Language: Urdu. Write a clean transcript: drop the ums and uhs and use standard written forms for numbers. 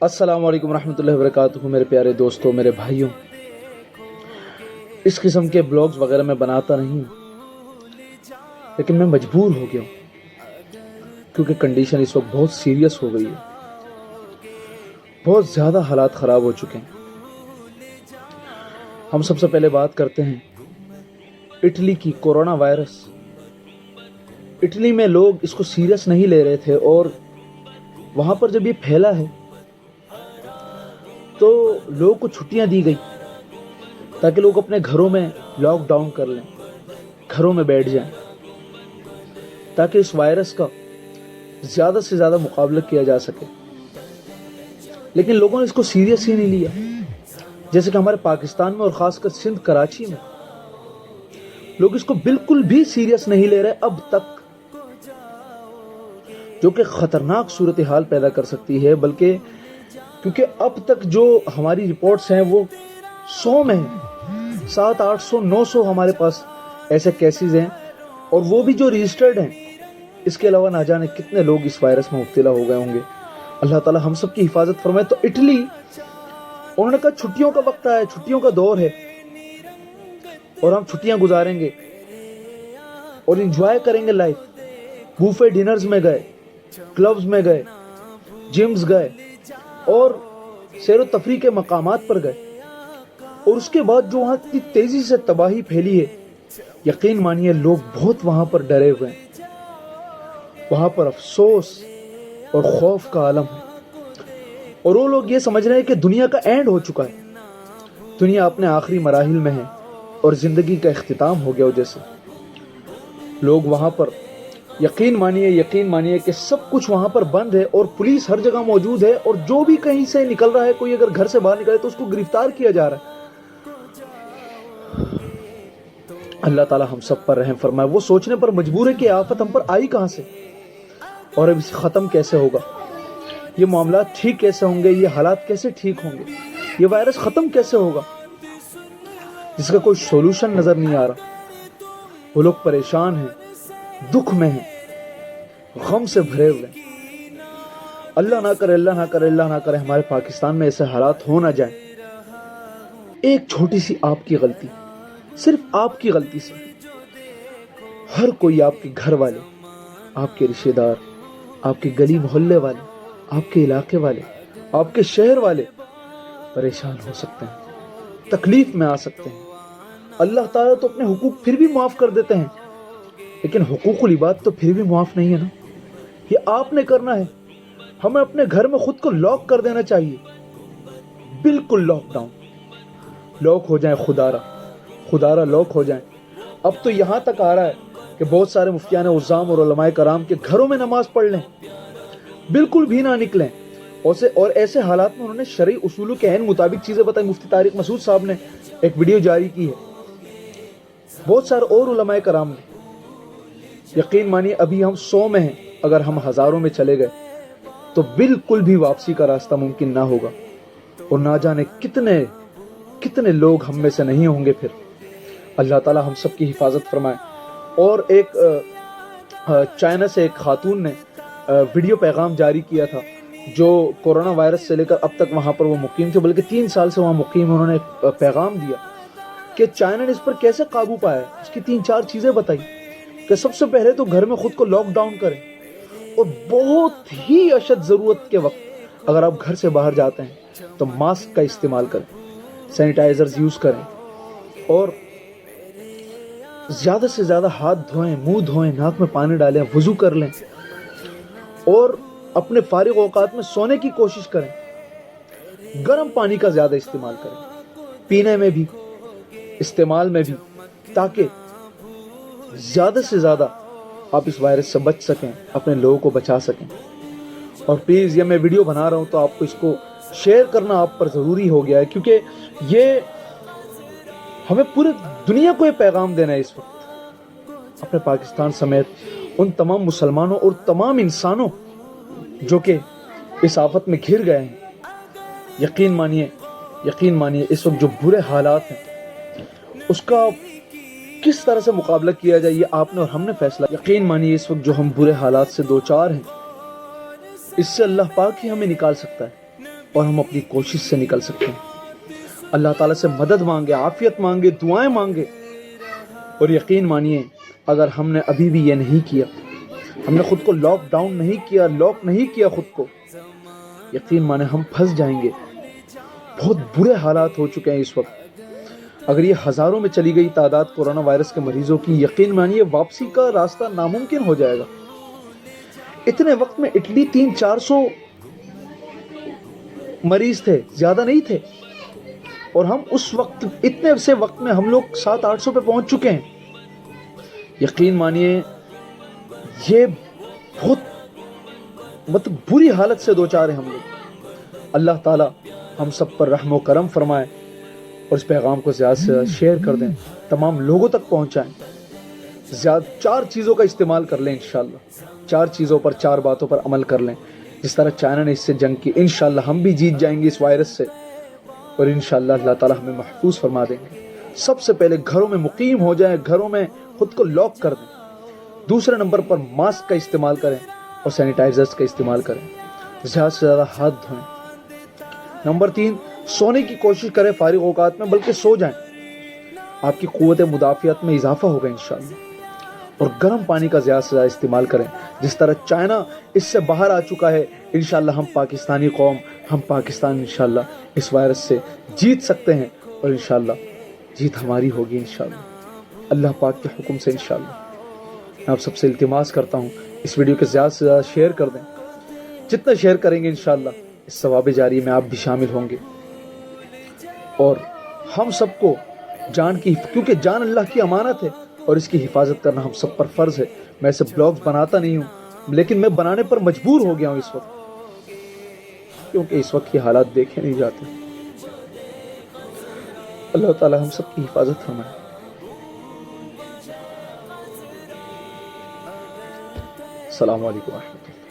السلام علیکم ورحمۃ اللہ وبرکاتہ۔ میرے پیارے دوستوں، میرے بھائیوں، اس قسم کے بلاگز وغیرہ میں بناتا نہیں، لیکن میں مجبور ہو گیا ہوں کیونکہ کنڈیشن اس وقت بہت سیریس ہو گئی ہے، بہت زیادہ حالات خراب ہو چکے ہیں۔ ہم سب سے پہلے بات کرتے ہیں اٹلی کی۔ کورونا وائرس، اٹلی میں لوگ اس کو سیریس نہیں لے رہے تھے، اور وہاں پر جب یہ پھیلا ہے تو لوگوں کو چھٹیاں دی گئی تاکہ لوگ اپنے گھروں میں لاک ڈاؤن کر لیں، گھروں میں بیٹھ جائیں، تاکہ اس وائرس کا زیادہ سے زیادہ مقابلہ کیا جا سکے۔ لیکن لوگوں نے اس کو سیریس ہی نہیں لیا، جیسے کہ ہمارے پاکستان میں اور خاص کر سندھ کراچی میں لوگ اس کو بالکل بھی سیریس نہیں لے رہے اب تک، جو کہ خطرناک صورتحال پیدا کر سکتی ہے۔ بلکہ کیونکہ اب تک جو ہماری رپورٹس ہیں وہ 100 میں ہیں، 700 800 900 ہمارے پاس ایسے کیسز ہیں، اور وہ بھی جو رجسٹرڈ ہیں۔ اس کے علاوہ نہ جانے کتنے لوگ اس وائرس میں مبتلا ہو گئے ہوں گے۔ اللہ تعالی ہم سب کی حفاظت فرمائے۔ تو اٹلی، انہوں نے کہا چھٹیوں کا وقت آیا ہے، چھٹیوں کا دور ہے، اور ہم چھٹیاں گزاریں گے اور انجوائے کریں گے لائف۔ بوفے ڈنرز میں گئے، کلبز میں گئے، جمز گئے، اور سیر و تفریح کے مقامات پر گئے۔ اور اس کے بعد جو وہاں اتنی تیزی سے تباہی پھیلی ہے، یقین مانیے لوگ بہت وہاں پر ڈرے ہوئے ہیں، وہاں پر افسوس اور خوف کا عالم ہے، اور وہ لوگ یہ سمجھ رہے ہیں کہ دنیا کا اینڈ ہو چکا ہے، دنیا اپنے آخری مراحل میں ہے اور زندگی کا اختتام ہو گیا۔ جیسے لوگ وہاں پر یقین مانیے کہ سب کچھ وہاں پر بند ہے، اور پولیس ہر جگہ موجود ہے، اور جو بھی کہیں سے نکل رہا ہے، کوئی اگر گھر سے باہر نکلے تو اس کو گرفتار کیا جا رہا ہے۔ اللہ تعالی ہم سب پر رحم فرمائے۔ وہ سوچنے پر مجبور ہے کہ آفت ہم پر آئی کہاں سے، اور اب اسے ختم کیسے ہوگا، یہ معاملات ٹھیک کیسے ہوں گے، یہ حالات کیسے ٹھیک ہوں گے، یہ وائرس ختم کیسے ہوگا، جس کا کوئی سولوشن نظر نہیں آ رہا۔ وہ لوگ پریشان ہیں، دکھ میں ہیں، غم سے بھرے ہوئے ہیں۔ اللہ نہ کرے ہمارے پاکستان میں ایسے حالات ہو نہ جائیں۔ ایک چھوٹی سی آپ کی غلطی، صرف آپ کی غلطی سے ہر کوئی، آپ کے گھر والے، آپ کے رشتہ دار، آپ کے گلی محلے والے، آپ کے علاقے والے، آپ کے شہر والے پریشان ہو سکتے ہیں، تکلیف میں آ سکتے ہیں۔ اللہ تعالیٰ تو اپنے حقوق پھر بھی معاف کر دیتے ہیں، لیکن حقوق العباد تو پھر بھی معاف نہیں ہے نا۔ یہ آپ نے کرنا ہے۔ ہمیں اپنے گھر میں خود کو لاک کر دینا چاہیے، بالکل لاک ڈاؤن، لاک ہو جائیں، خدارہ لاک ہو جائیں۔ اب تو یہاں تک آ رہا ہے کہ بہت سارے مفتیان اعظام اور علماء کرام کے گھروں میں نماز پڑھ لیں، بالکل بھی نہ نکلیں۔ اور ایسے حالات میں انہوں نے شرعی اصولوں کے عین مطابق چیزیں بتائیں۔ مفتی طارق مسعود صاحب نے ایک ویڈیو جاری کی ہے، بہت سارے اور علماء کرام نے۔ یقین مانیے ابھی ہم 100 میں ہیں، اگر ہم ہزاروں میں چلے گئے تو بالکل بھی واپسی کا راستہ ممکن نہ ہوگا، اور نہ جانے کتنے لوگ ہم میں سے نہیں ہوں گے پھر۔ اللہ تعالی ہم سب کی حفاظت فرمائے۔ اور ایک چائنا سے ایک خاتون نے ویڈیو پیغام جاری کیا تھا، جو کورونا وائرس سے لے کر اب تک وہاں پر وہ مقیم تھے، بلکہ 3 سال سے وہاں مقیم ہیں۔ انہوں نے ایک پیغام دیا کہ چائنا نے اس پر کیسے قابو پایا ہے۔ اس کی 3-4 چیزیں بتائی کہ سب سے پہلے تو گھر میں خود کو لاک ڈاؤن کریں، اور بہت ہی اشد ضرورت کے وقت اگر آپ گھر سے باہر جاتے ہیں تو ماسک کا استعمال کریں، سینیٹائزرز یوز کریں، اور زیادہ سے زیادہ ہاتھ دھوئیں، منہ دھوئیں، ناک میں پانی ڈالیں، وضو کر لیں، اور اپنے فارغ اوقات میں سونے کی کوشش کریں۔ گرم پانی کا زیادہ استعمال کریں، پینے میں بھی، استعمال میں بھی، تاکہ زیادہ سے زیادہ آپ اس وائرس سے بچ سکیں، اپنے لوگوں کو بچا سکیں۔ اور پلیز، یہ میں ویڈیو بنا رہا ہوں تو آپ کو اس کو شیئر کرنا آپ پر ضروری ہو گیا ہے، کیونکہ یہ ہمیں پورے دنیا کو یہ پیغام دینا ہے اس وقت، اپنے پاکستان سمیت ان تمام مسلمانوں اور تمام انسانوں جو کہ اس آفت میں گھر گئے ہیں۔ یقین مانیے اس وقت جو برے حالات ہیں، اس کا کس طرح سے مقابلہ کیا جائے، یہ آپ نے اور ہم نے فیصلہ۔ یقین مانیے اس وقت جو ہم برے حالات سے دوچار ہیں، اس سے اللہ پاک ہی ہمیں نکال سکتا ہے۔ اور ہم اپنی کوشش سے نکل سکتے ہیں. اللہ تعالیٰ سے مدد مانگے, عافیت مانگے, دعائیں مانگے. اور یقین مانیے اگر ہم نے ابھی بھی یہ نہیں کیا, ہم نے خود کو لاک ڈاؤن نہیں کیا, لاک نہیں کیا خود کو, یقین مانے ہم پھنس جائیں گے. بہت برے حالات ہو چکے ہیں اس وقت. اگر یہ ہزاروں میں چلی گئی تعداد کورونا وائرس کے مریضوں کی, یقین مانیے واپسی کا راستہ ناممکن ہو جائے گا. اتنے وقت میں اٹلی 300-400 مریض تھے, زیادہ نہیں تھے, اور ہم اس وقت اتنے سے وقت میں ہم لوگ 700-800 پہ پہنچ چکے ہیں. یقین مانیے یہ بہت بری حالت سے دوچار ہیں ہم لوگ. اللہ تعالیٰ ہم سب پر رحم و کرم فرمائے اور اس پیغام کو زیادہ سے زیادہ شیئر کر دیں, تمام لوگوں تک پہنچائیں. 4 چیزوں کا استعمال کر لیں انشاءاللہ. 4 چیزوں پر, 4 باتوں پر عمل کر لیں. جس طرح چائنا نے اس سے جنگ کی, انشاءاللہ ہم بھی جیت جائیں گے اس وائرس سے, اور انشاءاللہ اللہ تعالیٰ ہمیں محفوظ فرما دیں گے. سب سے پہلے گھروں میں مقیم ہو جائیں, گھروں میں خود کو لاک کر دیں. دوسرے نمبر پر ماسک کا استعمال کریں اور سینیٹائزرز کا استعمال کریں. زیادہ سے زیادہ ہاتھ دھوئیں. نمبر 3, سونے کی کوشش کریں فارغ اوقات میں, بلکہ سو جائیں. آپ کی قوت مدافعت میں اضافہ ہوگا انشاءاللہ. اور گرم پانی کا زیادہ سے زیادہ استعمال کریں. جس طرح چائنا اس سے باہر آ چکا ہے, انشاءاللہ ہم پاکستانی قوم, ہم پاکستان انشاءاللہ اس وائرس سے جیت سکتے ہیں, اور انشاءاللہ جیت ہماری ہوگی انشاءاللہ, اللہ پاک کے حکم سے انشاءاللہ. میں آپ سب سے التماس کرتا ہوں اس ویڈیو کو زیادہ سے زیادہ شیئر کر دیں. جتنا شیئر کریں گے انشاءاللہ اس ثواب جاری میں آپ بھی شامل ہوں گے. اور ہم سب کو کیونکہ جان اللہ کی امانت ہے, اور اس کی حفاظت کرنا ہم سب پر فرض ہے. میں ایسے بلاگز بناتا نہیں ہوں, لیکن میں بنانے پر مجبور ہو گیا ہوں اس وقت, کیونکہ اس وقت یہ حالات دیکھے نہیں جاتے. اللہ تعالی ہم سب کی حفاظت فرمائے. السلام علیکم ورحمۃ اللہ.